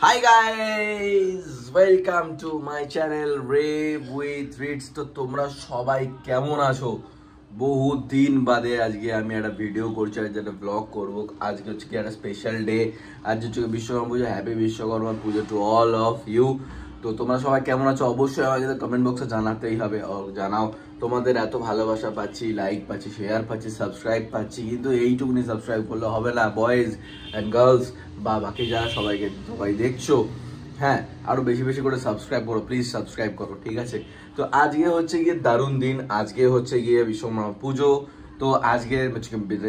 Hi guys, welcome to my channel Rave with Reeds। তো তোমরা সবাই কেমন আছো? বহুত দিন বাদে আজকে আমি একটা ভিডিও করছি, একটা ব্লগ করব। আজকে হচ্ছে কি একটা স্পেশাল ডে, আজ হচ্ছে বিশ্বকর্মা পুজো। Happy Vishwakarma Puja to all of you. তো তোমরা সবাই কেমন আছো অবশ্যই আমাকে কমেন্ট বক্সে জানাতেই হবে। জানাও, তোমাদের এত ভালোবাসা পাচ্ছি, লাইক পাচ্ছি, শেয়ার পাচ্ছি, সাবস্ক্রাইব পাচ্ছি, কিন্তু এইটুকুনি সাবস্ক্রাইব করলে হবে না। বয়েজ অ্যান্ড গার্লস বা বাকি যারা সবাই দেখছো, হ্যাঁ আরো বেশি বেশি করে সাবস্ক্রাইব করো, প্লিজ সাবস্ক্রাইব করো, ঠিক আছে? তো আজকে হচ্ছে গিয়ে দারুণ দিন, আজকে হচ্ছে গিয়ে বিশ্বকর্মা পুজো। তো আজকে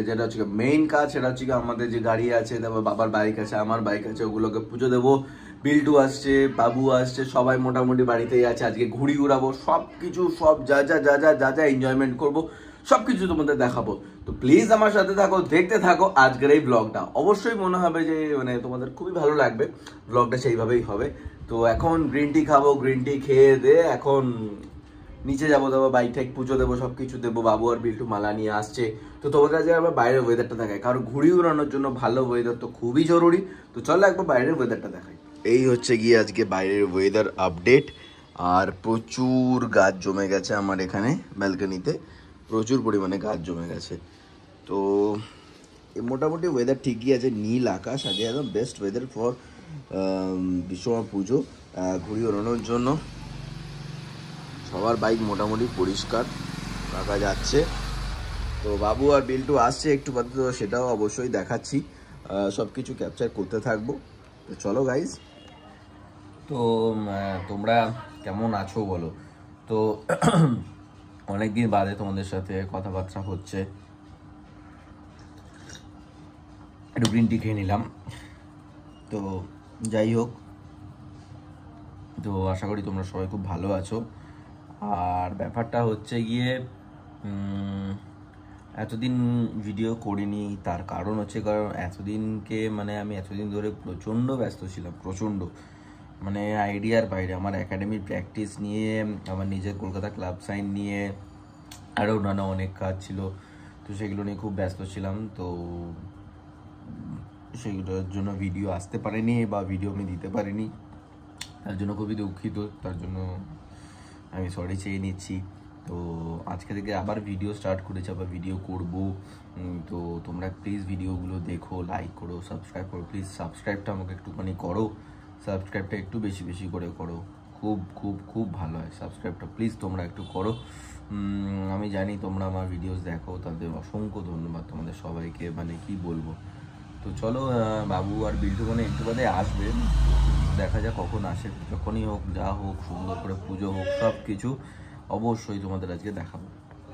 যেটা হচ্ছে মেইন কাজ, সেটা হচ্ছে আমাদের যে গাড়ি আছে, তারপর বাবার বাইক আছে, আমার বাইক আছে, ওগুলোকে পুজো দেবো। বিল্টু আসছে, বাবু আসছে, সবাই মোটামুটি বাড়িতেই আছে। আজকে ঘুড়ি উড়াবো, সব কিছু, সব যা যা এনজয়মেন্ট করবো, সবকিছু তোমাদের দেখাবো। তো প্লিজ আমার সাথে থাকো, দেখতে থাকো আজকের এই ব্লগটা। অবশ্যই মনে হবে যে তোমাদের খুবই ভালো লাগবে, ব্লগটা সেইভাবেই হবে। তো এখন গ্রিন টি খাবো, গ্রিন টি খেয়ে দে এখন নিচে যাবো, তারপর বাইক টাইক পুজো দেবো, সবকিছু দেবো। বাবু আর বিল্টু মালা নিয়ে আসছে। তো তোমাদের কাছে আবার বাইরের ওয়েদারটা দেখায়, কারণ ঘুড়ি উড়ানোর জন্য ভালো ওয়েদার তো খুবই জরুরি। তো চলো একবার বাইরের ওয়েদারটা দেখাই। এই হচ্ছে গিয়ে আজকে বাইরের ওয়েদার আপডেট। আর প্রচুর গাছ জমে গেছে আমার এখানে ব্যালকনিতে, প্রচুর পরিমাণে গাছ জমে গেছে। তো মোটামুটি ওয়েদার ঠিকই আছে, নীল আকাশ, আজকে একদম বেস্ট ওয়েদার ফর বিশ্বকর্মা পুজো। ঘুড়ি ওড়ানোর জন্য সবার বাইক মোটামুটি পরিষ্কার রাখা যাচ্ছে। তো বাবু আর বিল্টু আসছে একটু বাদে, তো সেটাও অবশ্যই দেখাচ্ছি, সব কিছু ক্যাপচার করতে থাকবো। তো চলো গাইজ। তো তোমরা কেমন আছো বলো? তো অনেকদিন বাদে তোমাদের সাথে কথাবার্তা হচ্ছে, একটু গ্রিন টি খেয়ে নিলাম। তো যাই হোক, তো আশা করি তোমরা সবাই খুব ভালো আছো। আর ব্যাপারটা হচ্ছে গিয়ে এতদিন ভিডিও করিনি, তার কারণ হচ্ছে এতদিনকে আমি এতদিন ধরে প্রচণ্ড ব্যস্ত ছিলাম, প্রচণ্ড আইডিয়ার বাইরে। আমার একাডেমির প্র্যাকটিস নিয়ে, আমার নিজের কলকাতা ক্লাব সাইন নিয়ে, আরও নানা অনেক কাজ ছিল। তো সেগুলো নিয়ে খুব ব্যস্ত ছিলাম। তো সেগুলোর জন্য ভিডিও আসতে পারেনি বা ভিডিও আমি দিতে পারিনি, তার জন্য খুবই দুঃখিত। তার জন্য আমি সরি চেয়ে নিচ্ছি। তো আজকে থেকে আবার ভিডিও স্টার্ট করেছি, আবার ভিডিও করব। তো তোমরা প্লিজ ভিডিওগুলো দেখো, লাইক করো, সাবস্ক্রাইব করো। প্লিজ সাবস্ক্রাইবটা আমাকে একটুখানি করো, সাবস্ক্রাইবটা একটু বেশি বেশি করে করো, খুব খুব খুব ভালো হয় সাবস্ক্রাইবটা, প্লিজ তোমরা একটু করো। আমি জানি তোমরা আমার ভিডিওস দেখো, তাদের অসংখ্য ধন্যবাদ তোমাদের সবাইকে, কি বলবো। তো চলো, বাবু আর বিল্টু একটু বাদে আসবে, দেখা যাক কখন আসে। যখনই হোক, যা হোক, সুন্দর করে পুজো হোক, সব কিছু অবশ্যই তোমাদের আজকে দেখাবো।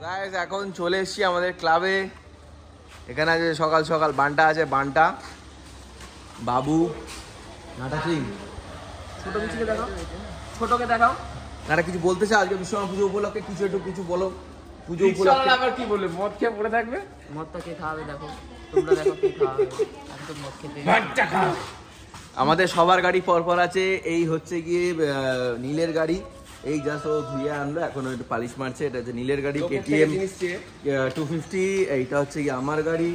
গাইস, এখন চলে এসেছি আমাদের ক্লাবে। এখানে আছে সকাল সকাল বান্টা আছে, বান্টা, বাবু, নাটা সিং। ছোট কিছুকে দেখাও, ছোটকে দেখাও। নাটা কিছু বলতে চাও আজকে বিশ্বকর্মা পুজো উপলক্ষে? কিছু বলো পুজো উপলক্ষে। আবার কি বলবে? মদ খেয়ে পড়ে থাকবে? মদটা কে খাওয়াবে? দেখো তোমরা, দেখো কে খাওয়াবে। একদম মদ খেতে আমাদের সবার গাড়ি পরপর আছে। এই হচ্ছে গিয়ে নীলের গাড়ি, এই জাস্ট ও ধুয়ে আনলো, এখন একটু পালিশ মারছে। এটা হচ্ছে নীলের গাড়ি, কেটিএম 250। এইটা হচ্ছে গিয়ে আমার গাড়ি।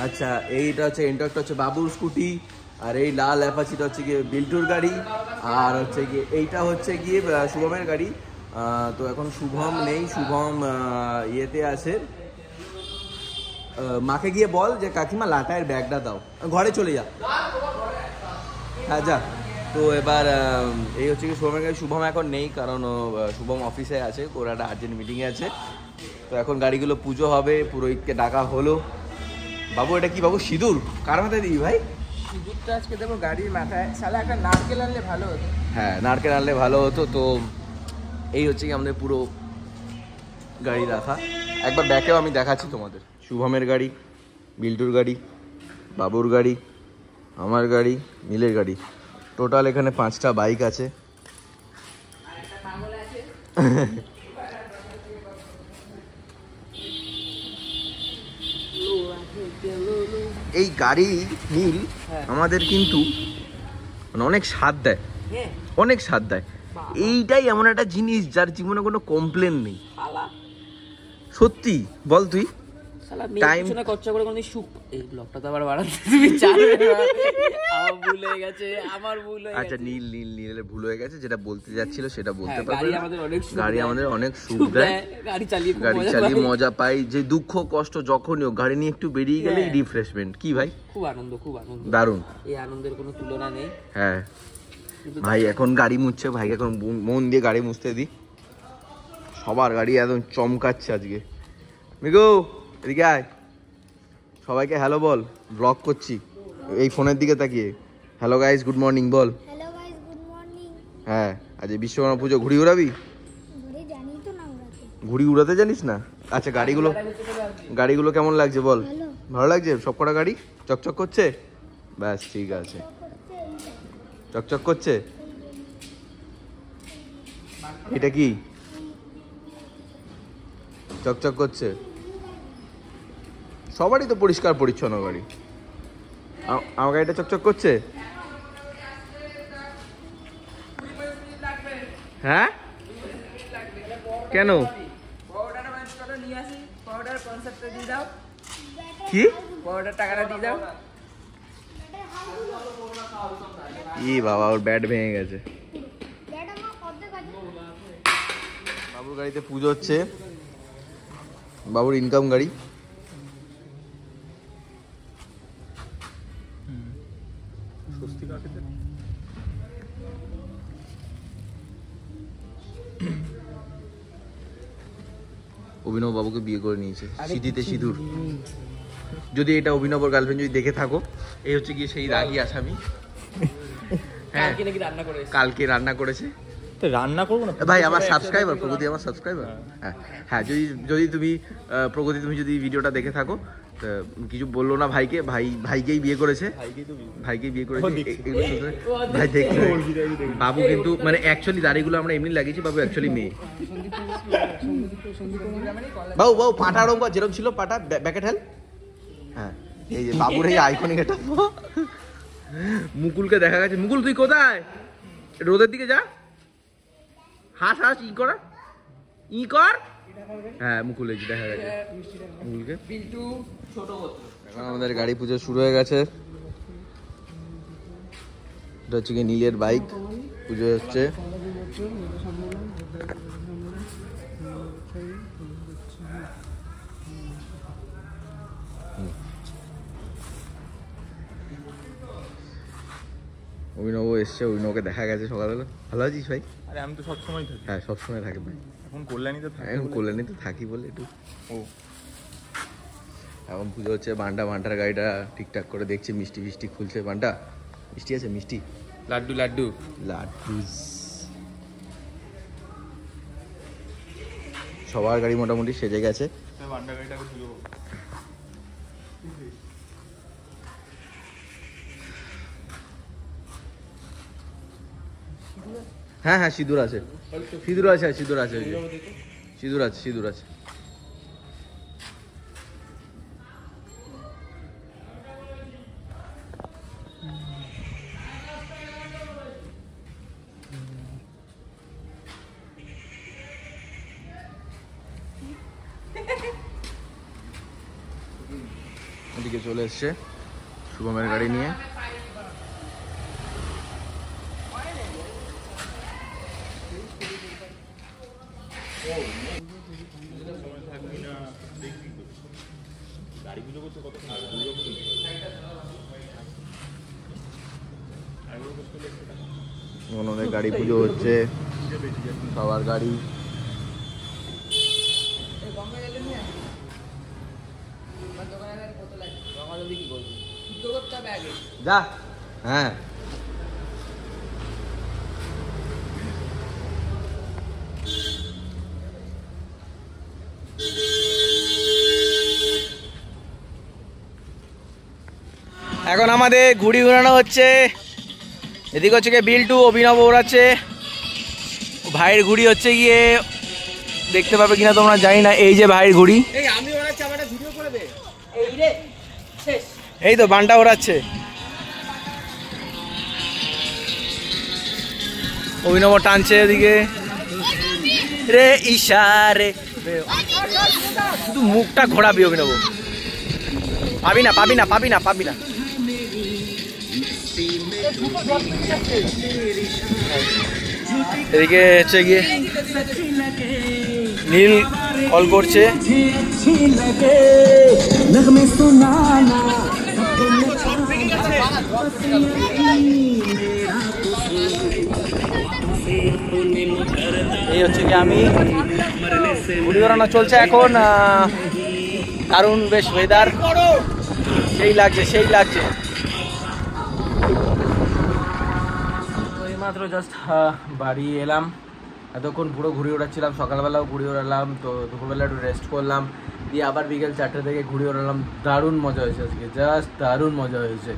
আচ্ছা, এইটা হচ্ছে এন্টকটা হচ্ছে বাবুর স্কুটি। আর এই লাল অ্যাপাচিটা হচ্ছে গিয়ে বিল্টুর গাড়ি। আর হচ্ছে গিয়ে এইটা হচ্ছে গিয়ে শুভমের গাড়ি। তো এখন শুভম নেই, শুভম ইয়েতে আছে। মাকে গিয়ে বল যে কাকিমা লাটায়ের ব্যাগটা দাও, ঘরে চলে যা। হ্যাঁ যা। তো এবার এই হচ্ছে কি শুভমের গাড়ি। শুভম এখন নেই, কারণ শুভম অফিসে আছে, ওর একটা আর্জেন্ট মিটিংয়ে আছে। তো এখন গাড়িগুলো পুজো হবে, পুরোহিতকে ডাকা হলো। বাবু এটা কি বাবু, সিঁদুর কার মাথায় দিই ভাই? সিঁদুরটা আজকে দেবো গাড়ির মাথায়। শালা একটা নারকেল আনলে ভালো হতো। হ্যাঁ, নারকেল আনলে ভালো হতো। তো এই হচ্ছে কি আমাদের পুরো গাড়ি রাখা। একবার ব্যাকেও আমি দেখাচ্ছি তোমাদের। শুভমের গাড়ি, বিল্টুর গাড়ি, বাবুর গাড়ি, আমার গাড়ি, নীলের গাড়ি। টোটাল এখানে 5টা বাইক আছে। এই গাড়ি নীল আমাদের কিন্তু অনেক স্বাদ দেয়, অনেক স্বাদ দেয়। এইটাই এমন একটা জিনিস যার জীবনে কোনো কমপ্লেন নেই। সত্যি বল তুই, টাইম খরচা করে কোন সুখ এই ব্লগটা তো আবার বাড়াতে তুমি চারবে আমার ভুল হয়ে গেছে আমার ভুল হয়ে গেছে। আচ্ছা নীলের ভুল হয়ে গেছে, যেটা বলতে যাচ্ছিল সেটা বলতে পারবে। গাড়ি আমাদের অনেক সুখ দেয়, গাড়ি চালিয়ে মজা পাই। যে দুঃখ কষ্ট যখনই হোক গাড়ি নিয়ে একটু বেরিয়ে গেলেই রিফ্রেশমেন্ট। কি ভাই খুব আনন্দ দারুণ, এই আনন্দের কোনো তুলনা নেই। হ্যাঁ ভাই এখন গাড়ি মুছছে, ভাই এখন মন দিয়ে গাড়ি মুছতে দি। সবার গাড়ি একদম চমকাচ্ছে আজকে। মিগো এদিকে আয়, সবাইকে হ্যালো বল, ব্লগ করছি এই ফোনের দিকে তাকিয়ে। হ্যালো গাইস গুড মর্নিং বল। Hello guys good morning. হ্যাঁ আজ বিশ্বকর্মা পুজো ঘুড়ি উড়াবি? জানি তো না উড়াতে। ঘুড়ি উড়াতে জানিস না? আচ্ছা গাড়িগুলো কেমন লাগছে বল? ভালো লাগছে? সব কটা গাড়ি চকচক করছে? ব্যাস ঠিক আছে, চকচক করছে। এটা কি চকচক করছে? সবারই তো পরিষ্কার পরিচ্ছন্ন গাড়ি। আমার গাড়িটা চকচক করছে? হ্যাঁ কেন? কি টাকাটা দিয়ে দাও। ই বাবা ওর ব্যাট ভেঙে গেছে। বাবুর গাড়িতে পুজো হচ্ছে, বাবুর ইনকাম গাড়ি। অভিনব বাবুকে বিয়ে করে নিয়েছে, সিঁথিতে সিঁদুর। যদি এটা অভিনবর গার্লফ্রেন্ড যদি দেখে থাকো, এই হচ্ছে গিয়ে সেই রাগী আসামি। হ্যাঁ কালকে রান্না করেছে। রান্না করবো না ভাই, আমার সাবস্ক্রাইবার প্রগতি, আমার সাবস্ক্রাইবার। হ্যাঁ হ্যাঁ যদি তুমি প্রগতি তুমি যদি ভিডিওটা দেখে থাকো, কিছু বললো না ভাইকে, ভাইকেই বিয়ে করেছে, ভাইকেই বিয়ে করেছে। ভাই দেখতে বাবু কিন্তু মানে অ্যাকচুয়ালি দাড়িগুলো আমরা এমনি লাগিয়েছি, বাবু অ্যাকচুয়ালি মেয়ে। বাবু পাটা রঙ যেরকম ছিল পাটা ব্যাকে ঠেল। হ্যাঁ এই যে বাবুর এই আইকনিক এটা। মুকুলকে দেখা গেছে। মুকুল তুই কোথায়? রোদের দিকে যা, হাস ই কর। হ্যাঁ মুকুল এই দেখা গেছে মুকুলকে। এখন আমাদের গাড়ি পুজো শুরু হয়ে গেছে। এটা হচ্ছে গিয়ে নীলের বাইক, পুজো হচ্ছে। অভিনব এসছে, অভিনবকে দেখা গেছে সকালবেলা। ভালো আছিস ভাই? আরে আমি তো সবসময় থাকি। হ্যাঁ সবসময় থাকে ভাই, এখন কল্যাণীতে থাকি। এখন কল্যাণীতে থাকি বলে একটু। ও এখন পুজো হচ্ছে। বান্টার গাড়িটা ঠিকঠাক করে দেখছে, মিষ্টি খুলছে। বান্টা মিষ্টি আছে? মিষ্টি লাড্ডু সবার গাড়ি মোটামুটি সেজে গেছে। বান্ডা গাড়িটাকে পুজো করবো। হ্যাঁ সিঁদুর আছে। ওদিকে চলে এসছে শুভমের গাড়ি নিয়ে। ওনাদের গাড়ি পুজো হচ্ছে, সবার গাড়ি। যা হ্যাঁ এখন আমাদের ঘুড়ি উড়ানো হচ্ছে। এদিকে হচ্ছে গিয়ে বিল্টু, অভিনব ওড়াচ্ছে। ভাইয়ের ঘুড়ি হচ্ছে গিয়ে, দেখতে পাবে কিনা তোমরা জানি না। এই যে ভাইয়ের ঘুড়ি, এই তো বান্টা ওড়াচ্ছে। অভিনব টানছে এদিকে। রে ইশারে, শুধু মুখটা ঘোরাবি অভিনব। পাবি না পাবি না পাবি না পাবি না। এদিকে হচ্ছে গিয়ে নীল কল করছে। এই হচ্ছে কি আমি ঘুড়ি ওড়ানো চলছে এখন। দারুণ বেশ ওয়েদার, সেই লাগছে সেই লাগছে। এইমাত্র জাস্ট বাড়ি এলাম, এতক্ষণ পুরো ঘুড়ি ওড়াচ্ছিলাম, সকালবেলাও ঘুড়ি ওড়ালাম, তো দুপুরবেলা একটু রেস্ট করলাম, দিয়ে আবার বিকেল 4টে থেকে ঘুড়ি ওড়ালাম। দারুণ মজা হয়েছে আজকে, জাস্ট দারুণ মজা হয়েছে।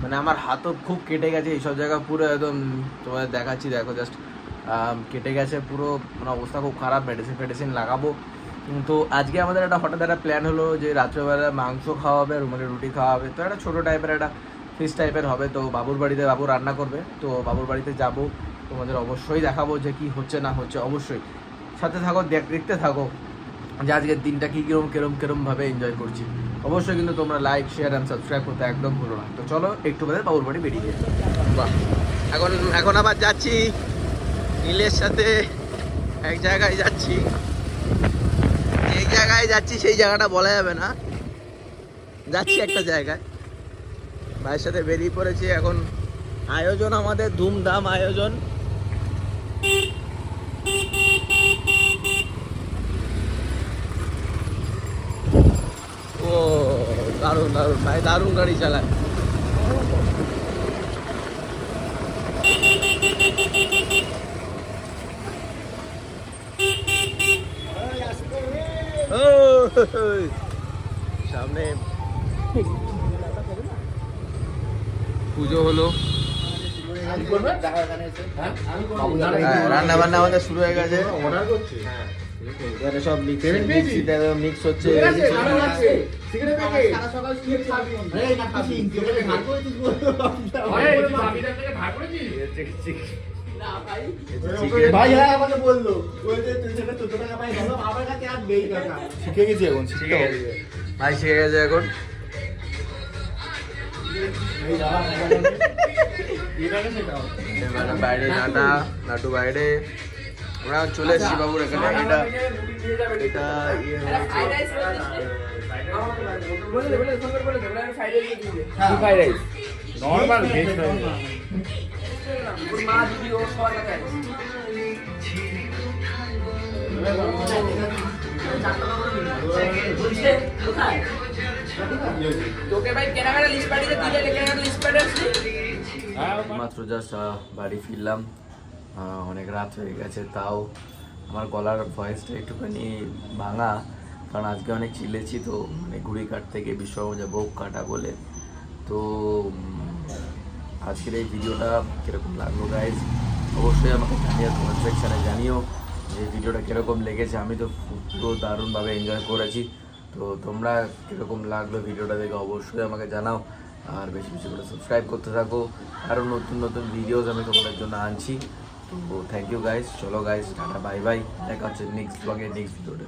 মানে আমার হাতও খুব কেটে গেছে এইসব জায়গা, পুরো একদম তোমাদের দেখাচ্ছি, দেখো জাস্ট কেটে গেছে পুরো, মানে অবস্থা খুব খারাপ। মেডিসিন লাগাবো। তো আজকে আমাদের একটা হঠাৎ একটা প্ল্যান হলো যে রাত্রেবেলা মাংস খাওয়া হবে, রুমালি রুটি খাওয়া হবে, তো একটা ছোটো টাইপের একটা ফিস্ট টাইপের হবে। তো বাবুর বাড়িতে বাবু রান্না করবে, তো বাবুর বাড়িতে যাব, তোমাদের অবশ্যই দেখাবো যে কি হচ্ছে না হচ্ছে। অবশ্যই সাথে থাকো, দেখতে থাকো যে আজকের দিনটা কী কিরমভাবে এনজয় করছি। অবশ্যই কিন্তু তোমরা লাইক শেয়ার অ্যান্ড সাবস্ক্রাইব করতে একদম ভুলো না। তো চলো একটু বাদে বাবুর বাড়ি বেরিয়ে যাই। বাহ, এখন আবার যাচ্ছি নীলের সাথে, এক জায়গায় যাচ্ছি। যেই জায়গায় যাচ্ছি সেই জায়গাটা বলা যাবে না, যাচ্ছি একটা জায়গায়, ভাইয়ের সাথে বেরিয়ে পড়েছি। এখন আয়োজন আমাদের ধুমধাম আয়োজন। ও দারুণ দারুণ ভাই, দারুণ গাড়ি চালায়। সামনে পুজো হলো, রান্না বান্না আমাদের শুরু হয়ে গেছে। সব মিক্স হচ্ছে। ভাই শিখে গেছে এখন। বাইরে নাটু বাইরে, আমরা চলে এসেছি বাবুর এখানে। এটা মাত্র জাস্ট বাড়ি ফিরলাম, অনেক রাত হয়ে গেছে। তাও আমার গলার ভয়েসটা একটুখানি ভাঙা, কারণ আজকে অনেক চিল্লেছি, তো মানে ঘুড়ি কাটতে গিয়ে বিশ্বকর্মা যাবো কাটা বলে। তো আজকের এই ভিডিওটা কীরকম লাগলো গাইজ অবশ্যই আমাকে জানিও, কমেন্ট সেকশানে জানিও যে ভিডিওটা কীরকম লেগেছে। আমি তো পুরো দারুণভাবে এনজয় করেছি। তো তোমরা কীরকম লাগলো ভিডিওটা দেখে অবশ্যই আমাকে জানাও, আর বেশি বেশি করে সাবস্ক্রাইব করতে থাকো। আরও নতুন নতুন ভিডিওস আমি তোমাদের জন্য আনছি। তো থ্যাংক ইউ গাইজ, চলো গাইজ, টাটা বাই বাই, দেখা হচ্ছে নেক্সট ব্লগে নেক্সট ভিডিওতে।